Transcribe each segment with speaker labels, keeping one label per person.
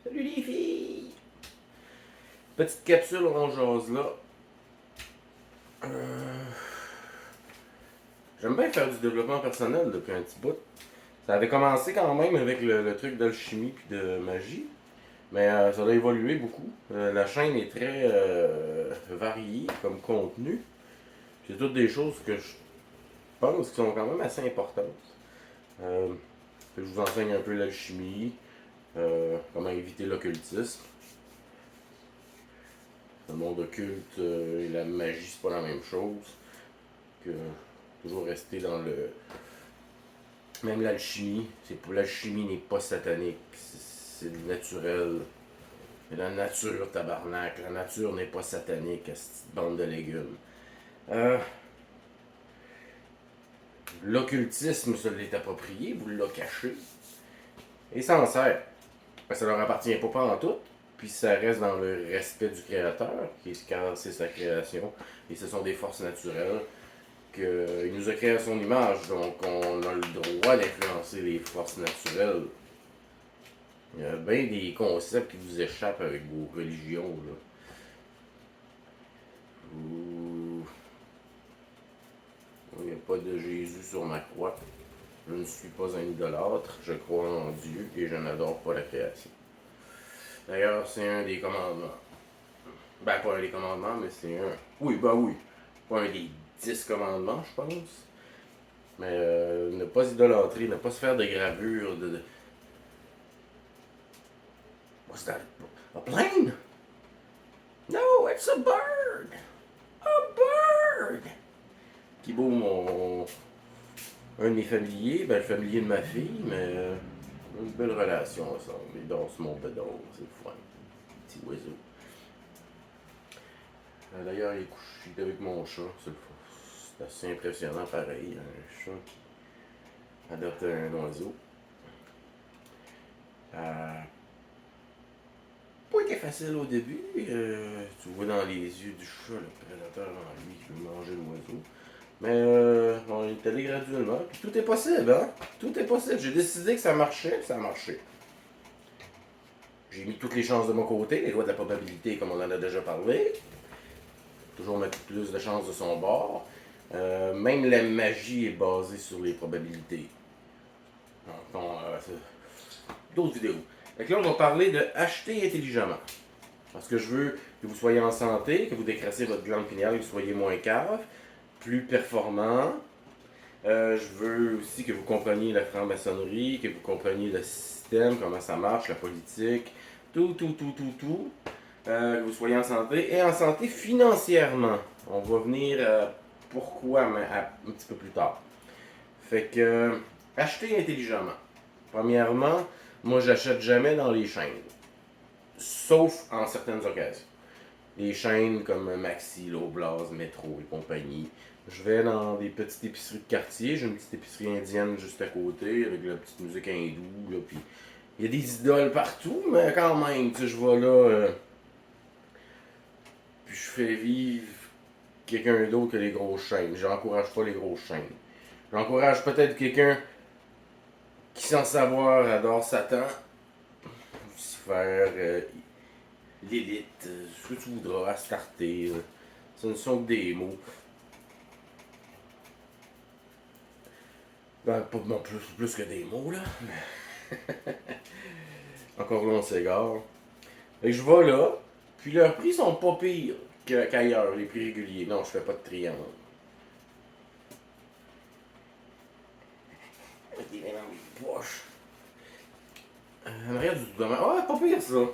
Speaker 1: Salut les filles! Petite capsule on jase là. Euh, J'aime bien faire du développement personnel depuis un petit bout. Ça avait commencé quand même avec le truc d'alchimie puis de magie. Mais ça a évolué beaucoup. La chaîne est très variée comme contenu. C'est toutes des choses que je pense qui sont quand même assez importantes. Euh, je vous enseigne un peu l'alchimie, comment éviter l'occultisme. Le monde occulte et la magie, c'est pas la même chose. Que toujours rester dans le. Même l'alchimie, l'alchimie n'est pas satanique, c'est naturel. C'est la nature, tabarnak. La nature n'est pas satanique, cette bande de légumes. Euh, L'occultisme se l'est approprié, vous l'a caché, et s'en sert. Ça leur appartient pas en tout, puis ça reste dans le respect du créateur, qui est quand c'est sa création, et ce sont des forces naturelles qu'il nous a créé à son image, donc on a le droit d'influencer les forces naturelles. Il y a bien des concepts qui vous échappent avec vos religions. Là. Il n'y a pas de Jésus sur ma croix. Je ne suis pas un idolâtre, je crois en Dieu et je n'adore pas la création. D'ailleurs, c'est un des commandements. Ben, pas un des commandements, mais c'est un. Oui, ben oui. Pas un des 10 commandements, je pense. Mais ne pas idolâtrer, ne pas se faire de gravures, de. What's that? A plane? No, it's a bird! A bird! Qui beau mon. Un de mes familiers, ben le familier de ma fille, mais une belle relation ensemble. Il dort sur mon bedon, c'est le fun. Petit oiseau. D'ailleurs, il est couché avec mon chat, c'est assez impressionnant pareil, un chat qui adopte un oiseau. Pas été facile au début. Tu vois dans les yeux du chat le prédateur en lui qui veut manger l'oiseau. Mais on est allé graduellement. Puis tout est possible, hein? Tout est possible. J'ai décidé que ça marchait, ça a marché. J'ai mis toutes les chances de mon côté, les lois de la probabilité, comme on en a déjà parlé. Toujours mettre plus de chances de son bord. Même la magie est basée sur les probabilités. D'autres vidéos. Donc là, on va parler de acheter intelligemment. Parce que je veux que vous soyez en santé, que vous décrassez votre glande pinéale, que vous soyez moins cave, plus performant. Je veux aussi que vous compreniez la franc-maçonnerie, que vous compreniez le système, comment ça marche, la politique, tout. Que vous soyez en santé et en santé financièrement. On va venir pourquoi mais un petit peu plus tard. Fait que acheter intelligemment. Premièrement, moi j'achète jamais dans les chaînes. Sauf en certaines occasions. Les chaînes comme Maxi, Loblaws, Métro et compagnie. Je vais dans des petites épiceries de quartier. J'ai une petite épicerie indienne juste à côté avec la petite musique hindoue. Là, puis il y a des idoles partout, mais quand même, tu sais, je vais là. Puis je fais vivre quelqu'un d'autre que les grosses chaînes. J'encourage pas les grosses chaînes. J'encourage peut-être quelqu'un qui, sans savoir, adore Satan, Lucifer, l'élite, ce que tu voudras, Astarté. Ce ne sont que des mots. Ben, pas non plus que des mots, là. Encore là, on s'égare. Fait que je vais là, puis leurs prix sont pas pires qu'ailleurs, les prix réguliers. Non, je fais pas de triangle. Avec des mains dans les poches. En arrière du domaine. Ah, pas pire ça. Je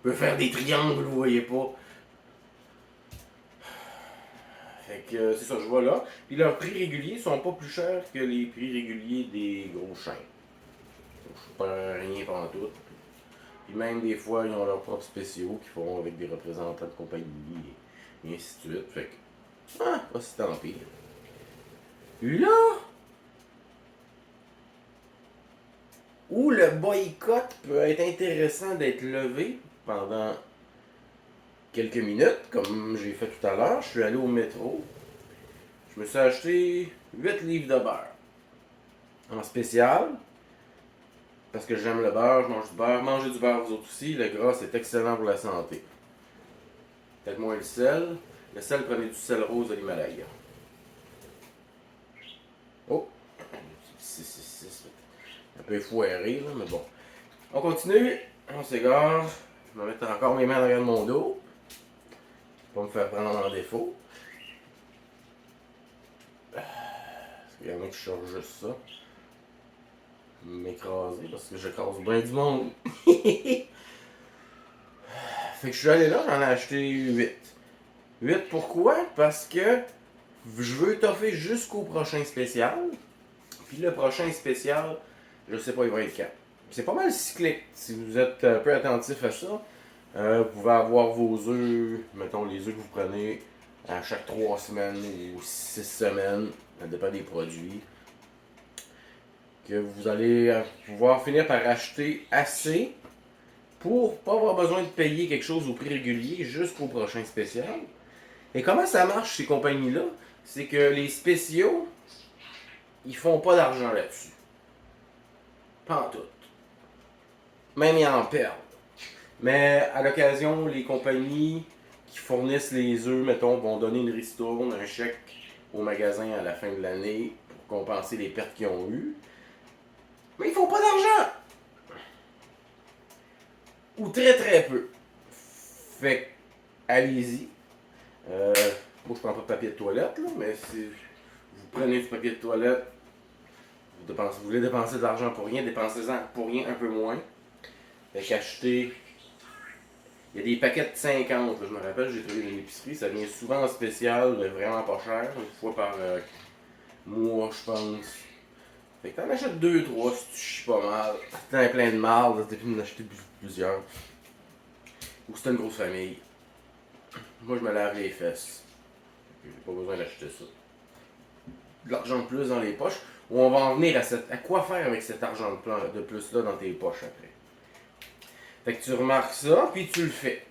Speaker 1: peux faire des triangles, vous voyez pas. Fait que c'est ça, je vois là. Puis leurs prix réguliers sont pas plus chers que les prix réguliers des gros chaînes. Donc, je perds rien pendant tout. Puis même des fois, ils ont leurs propres spéciaux qu'ils font avec des représentants de compagnie et ainsi de suite. Fait que, pas si tant pire. Là, où le boycott peut être intéressant d'être levé pendant quelques minutes, comme j'ai fait tout à l'heure, je suis allé au métro. Je me suis acheté 8 livres de beurre. En spécial, parce que j'aime le beurre, je mange du beurre. Mangez du beurre vous autres aussi. Le gras, c'est excellent pour la santé. Peut-être moins le sel. Le sel, prenez du sel rose de l'Himalaya. Oh! C'est un peu foiré, là, mais bon. On continue. On s'égare. Je vais mettre encore mes mains derrière mon dos. Pour me faire prendre en défaut. Il y en a qui cherchent juste ça. M'écraser parce que j'écrase bien du monde. Fait que je suis allé là, j'en ai acheté 8. 8 pourquoi? Parce que je veux toffer jusqu'au prochain spécial. Puis le prochain spécial, je sais pas, il va être quand. C'est pas mal cyclique. Si vous êtes un peu attentif à ça, vous pouvez avoir vos œufs, mettons les œufs que vous prenez à chaque 3 semaines ou 6 semaines, ça dépend des produits, que vous allez pouvoir finir par acheter assez pour pas avoir besoin de payer quelque chose au prix régulier jusqu'au prochain spécial. Et comment ça marche ces compagnies-là? C'est que les spéciaux, ils font pas d'argent là-dessus. Pas en tout. Même ils en perdent. Mais à l'occasion, les compagnies qui fournissent les œufs, mettons, vont donner une ristourne, un chèque au magasin à la fin de l'année pour compenser les pertes qu'ils ont eues. Mais ils font pas d'argent! Ou très très peu. Fait que, allez-y. Moi, je prends pas de papier de toilette, là, mais si vous prenez du papier de toilette, vous voulez dépenser de l'argent pour rien, dépensez-en pour rien un peu moins. Fait qu'acheter. Il y a des paquets de 50, là, je me rappelle, j'ai trouvé dans l'épicerie, ça vient souvent en spécial, mais vraiment pas cher, une fois par mois, je pense. Fait que t'en achètes 2-3 si tu chies pas mal. Si t'en as plein de marde, t'es fini d'en acheter plusieurs. Ou si t'as une grosse famille. Moi, je me lave les fesses. J'ai pas besoin d'acheter ça. De l'argent de plus dans les poches. Ou on va en venir à quoi faire avec cet argent de plus là dans tes poches après. Fait que tu remarques ça, puis tu le fais.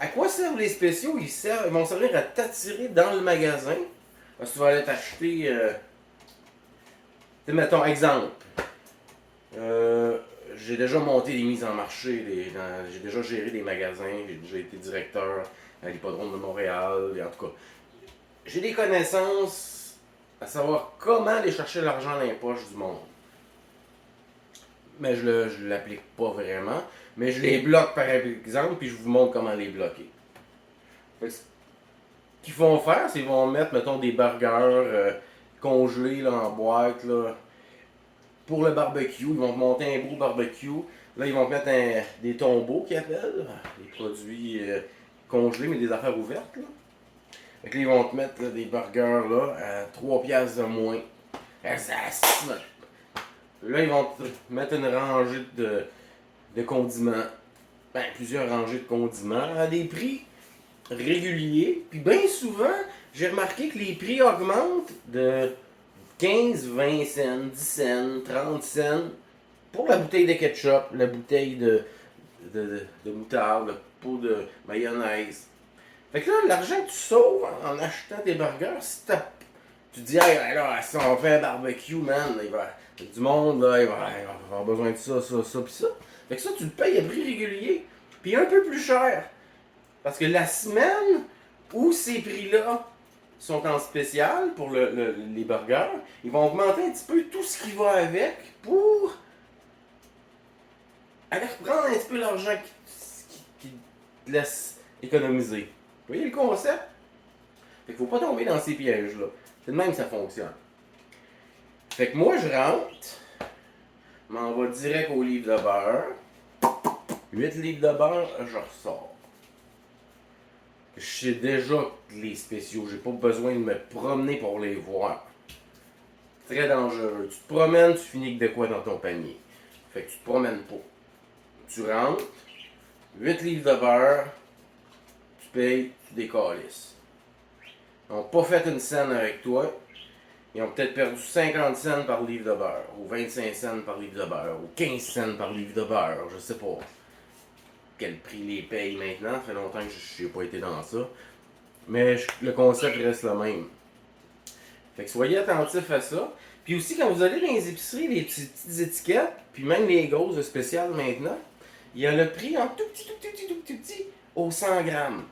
Speaker 1: À quoi servent les spéciaux? Ils vont servir à t'attirer dans le magasin. Parce que tu vas aller t'acheter. Mettons, exemple. J'ai déjà monté des mises en marché. J'ai déjà géré des magasins. J'ai déjà été directeur à l'hippodrome de Montréal. Et en tout cas, j'ai des connaissances à savoir comment aller chercher l'argent dans les poches du monde. Mais je ne l'applique pas vraiment. Mais je les bloque par exemple, puis je vous montre comment les bloquer. Fait que ce qu'ils vont faire, c'est qu'ils vont mettre, mettons, des burgers congelés là, en boîte. Là, pour le barbecue, ils vont monter un beau barbecue. Là, ils vont mettre des tombeaux qu'ils appellent. Des produits congelés, mais des affaires ouvertes. Là. Fait que là, ils vont te mettre là, des burgers là, à 3 piastres de moins. Là, ils vont te mettre une rangée de condiments. Ben, plusieurs rangées de condiments à des prix réguliers. Puis bien souvent, j'ai remarqué que les prix augmentent de 15, 20 cents, 10 cents, 30 cents pour la bouteille de ketchup, la bouteille de moutarde, le pot de mayonnaise. Fait que là, l'argent que tu sauves en achetant tes burgers, si tu te dis, hey, là, si on fait un barbecue, man, il va y avoir du monde, là, il va avoir besoin de ça, ça, ça, pis ça. Fait que ça, tu le payes à prix régulier, puis un peu plus cher. Parce que la semaine où ces prix-là sont en spécial pour les burgers, ils vont augmenter un petit peu tout ce qui va avec pour aller reprendre un petit peu l'argent qui te laisse économiser. Vous voyez le concept? Fait qu'il faut pas tomber dans ces pièges-là. C'est de même que ça fonctionne. Fait que moi, je rentre, m'en vais direct au livre de beurre. 8 livres de beurre, je ressors. Je sais déjà les spéciaux, j'ai pas besoin de me promener pour les voir. Très dangereux. Tu te promènes, tu finis avec de quoi dans ton panier. Fait que tu te promènes pas. Tu rentres, 8 livres de beurre, tu payes, tu décalisses. Ils n'ont pas fait une scène avec toi. Ils ont peut-être perdu 50 cents par livre de beurre, ou 25 cents par livre de beurre, ou 15 cents par livre de beurre, je sais pas quel prix les paye maintenant, ça fait longtemps que je n'ai pas été dans ça. Mais le concept reste le même. Fait que soyez attentifs à ça. Puis aussi, quand vous allez dans les épiceries, les petites étiquettes, puis même les grosses spéciales maintenant, il y a le prix en tout petit, tout petit, tout petit, tout petit, au 100 grammes.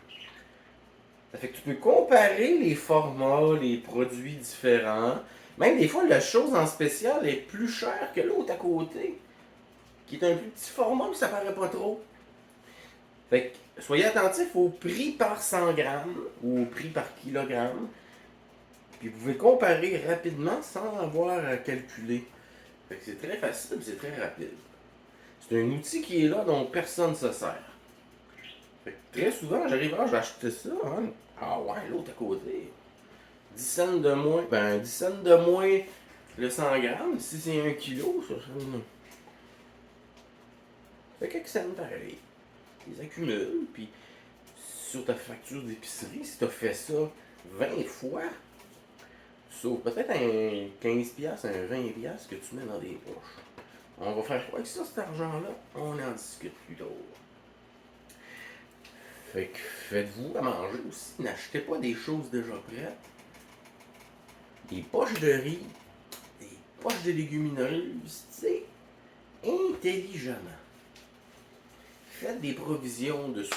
Speaker 1: Ça fait que tu peux comparer les formats, les produits différents. Même des fois, la chose en spécial est plus chère que l'autre à côté, qui est un plus petit format, mais ça paraît pas trop. Fait que soyez attentifs au prix par 100 grammes ou au prix par kilogramme. Puis vous pouvez comparer rapidement sans avoir à calculer. Fait que c'est très facile, c'est très rapide. C'est un outil qui est là dont personne ne se sert. Fait que très souvent, j'arrive à acheter ça. Hein. Ah ouais, l'autre à côté. 10 cents de moins. Ben 10 cents de moins le 100 grammes. Si c'est 1 kilo, ça fait quelques cents pareil. Ils accumulent. Puis sur ta facture d'épicerie, si tu as fait ça 20 fois, sauf peut-être un 15$, un 20$ que tu mets dans des poches. On va faire quoi avec ça, cet argent-là? On en discute plus tard. Fait que faites-vous à manger aussi. N'achetez pas des choses déjà prêtes. Des poches de riz, des poches de légumineuses, tu sais, intelligemment. Faites des provisions dessus.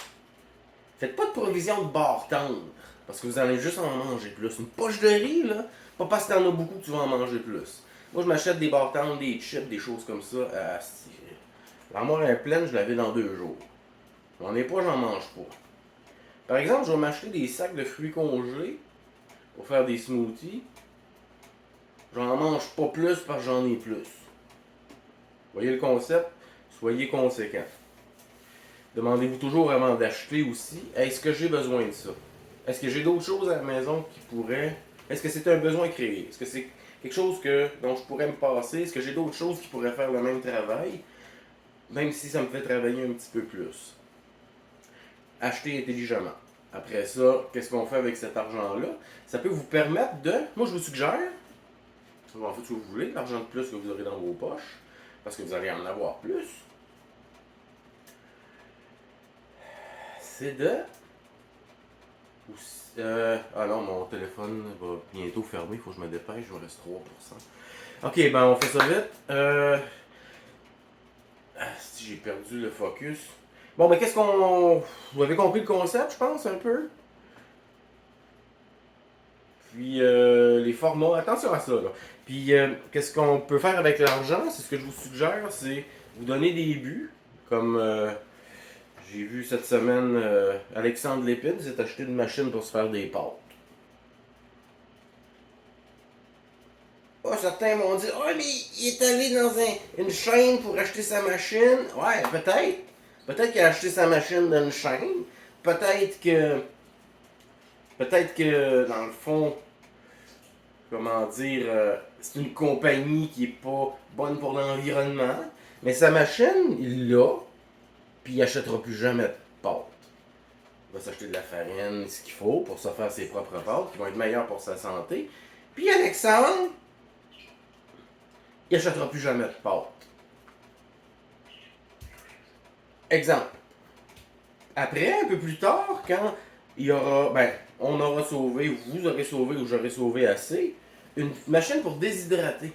Speaker 1: Faites pas de provisions de barre tendre, parce que vous allez juste en manger plus. Une poche de riz, là, pas parce que t'en as beaucoup que tu vas en manger plus. Moi, je m'achète des barres tendres, des chips, des choses comme ça. L'armoire est pleine, je l'avais dans 2 jours. J'en ai pas, j'en mange pas. Par exemple, je vais m'acheter des sacs de fruits congelés pour faire des smoothies. J'en mange pas plus parce que j'en ai plus. Voyez le concept? Soyez conséquent. Demandez-vous toujours avant d'acheter aussi, est-ce que j'ai besoin de ça? Est-ce que j'ai d'autres choses à la maison qui pourraient... Est-ce que c'est un besoin créé? Est-ce que c'est quelque chose dont je pourrais me passer? Est-ce que j'ai d'autres choses qui pourraient faire le même travail? Même si ça me fait travailler un petit peu plus. Acheter intelligemment. Après ça, qu'est-ce qu'on fait avec cet argent-là? Ça peut vous permettre de... Moi, je vous suggère, vous en faites ce que vous voulez, l'argent de plus que vous aurez dans vos poches, parce que vous allez en avoir plus. C'est de... Ah non, mon téléphone va bientôt fermer, il faut que je me dépêche, je me reste 3%. Ok, ben on fait ça vite. Si j'ai perdu le focus. Bon, ben qu'est-ce qu'on... Vous avez compris le concept, je pense, un peu? Puis les formats, attention à ça, là. Puis qu'est-ce qu'on peut faire avec l'argent? C'est ce que je vous suggère, c'est vous donner des buts, comme... j'ai vu cette semaine Alexandre Lépine s'est acheté une machine pour se faire des pâtes. Oh, certains m'ont dit, oh, mais il est allé dans une chaîne pour acheter sa machine. Ouais, peut-être. Peut-être qu'il a acheté sa machine dans une chaîne. Peut-être que, dans le fond, comment dire, c'est une compagnie qui est pas bonne pour l'environnement. Mais sa machine, il l'a. Puis il n'achètera plus jamais de pâtes. Il va s'acheter de la farine, ce qu'il faut pour se faire ses propres pâtes, qui vont être meilleures pour sa santé. Puis Alexandre, il n'achètera plus jamais de pâtes. Exemple. Après, un peu plus tard, quand il y aura, on aura sauvé, vous aurez sauvé ou j'aurai sauvé assez, une machine pour déshydrater.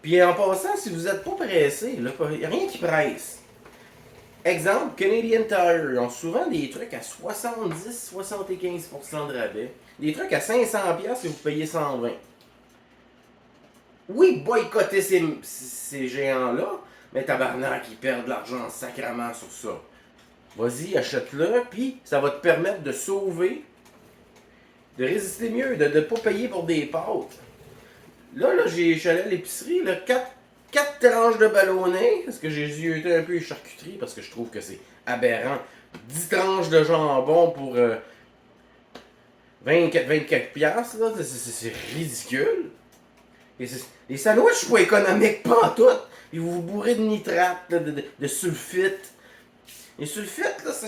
Speaker 1: Puis en passant, si vous n'êtes pas pressé, il n'y a rien qui presse. Exemple, Canadian Tire, ils ont souvent des trucs à 70-75% de rabais. Des trucs à 500$ si vous payez 120. Oui, boycotter ces géants-là, mais tabarnak, ils perdent de l'argent sacrément sur ça. Vas-y, achète-le, puis ça va te permettre de sauver, de résister mieux, de ne pas payer pour des pâtes. Là, j'allais à l'épicerie, 4 tranches de ballonné, parce que j'ai zioté un peu les charcuteries, parce que je trouve que c'est aberrant. 10 tranches de jambon pour 24$, là, c'est ridicule. Et les sandwichs sont pas économiques, pas en tout. Puis vous vous bourrez de nitrate, là, de sulfite. Les sulfites, là, je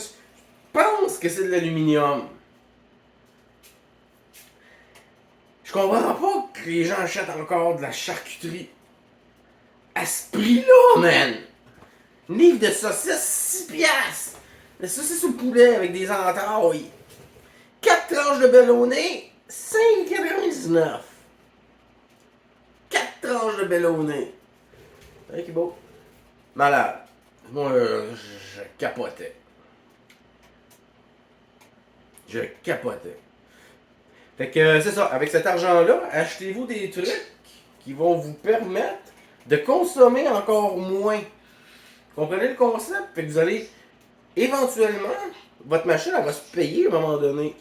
Speaker 1: pense que c'est de l'aluminium. Je comprends pas que les gens achètent encore de la charcuterie à ce prix-là, man! Une livre de saucisses, 6$! La saucisse au poulet avec des entrailles. 4 tranches de ballonné, 5,99. 4 tranches de bellonné. Hein, qui beau. Malade. Moi, je capotais. Je capotais. Fait que c'est ça. Avec cet argent-là, achetez-vous des trucs qui vont vous permettre de consommer encore moins. Comprenez le concept? Fait que vous allez éventuellement, votre machine, elle va se payer à un moment donné.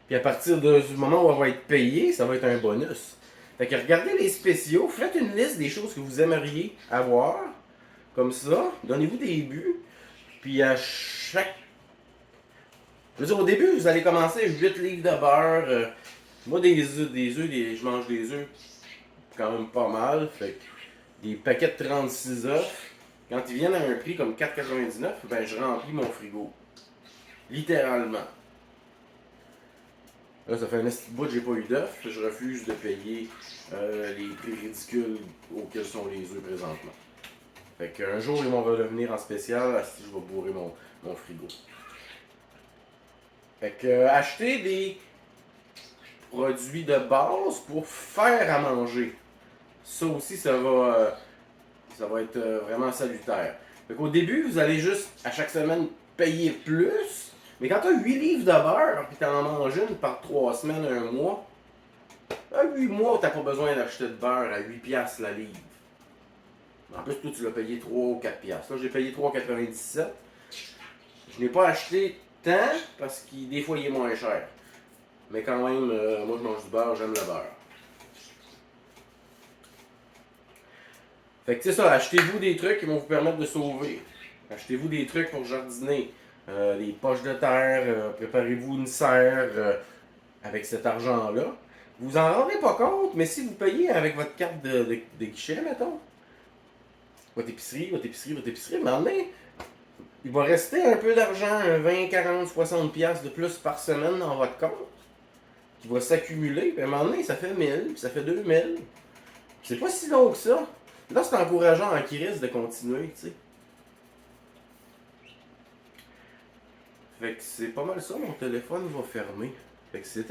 Speaker 1: Puis à partir du moment où elle va être payée, ça va être un bonus. Fait que regardez les spéciaux, faites une liste des choses que vous aimeriez avoir. Comme ça, donnez-vous des buts. Puis à chaque. Je veux dire, au début, vous allez commencer 8 livres de beurre. Moi, des œufs, je mange des œufs quand même pas mal. Fait que des paquets de 36 œufs, quand ils viennent à un prix comme 4,99, ben je remplis mon frigo. Littéralement. Là, ça fait un petit bout que j'ai pas eu d'œufs. Je refuse de payer les prix ridicules auxquels sont les œufs présentement. Fait qu'un jour, ils vont revenir en spécial, si je vais bourrer mon frigo. Fait que acheter des produits de base pour faire à manger. Ça aussi, ça va être vraiment salutaire. Fait qu'au début, vous allez juste, à chaque semaine, payer plus. Mais quand tu as 8 livres de beurre, puis tu en manges une par 3 semaines, un mois, à 8 mois, tu n'as pas besoin d'acheter de beurre à 8 piastres la livre. En plus, toi, tu l'as payé 3 ou 4 piastres. Là, j'ai payé 3,97. Je n'ai pas acheté tant parce que des fois, il est moins cher. Mais quand même, moi, je mange du beurre, j'aime le beurre. Fait que c'est ça, achetez-vous des trucs qui vont vous permettre de sauver. Achetez-vous des trucs pour jardiner. Des poches de terre, préparez-vous une serre avec cet argent-là. Vous en rendez pas compte, mais si vous payez avec votre carte de guichet, mettons, votre épicerie, maintenant, il va rester un peu d'argent, 20, 40, 60 piastres de plus par semaine dans votre compte, qui va s'accumuler, puis à un moment donné, ça fait 1000, puis ça fait 2000. C'est pas si long que ça. Là, c'est encourageant en crise de continuer, tu sais. Fait que c'est pas mal ça, mon téléphone va fermer. Fait que c'est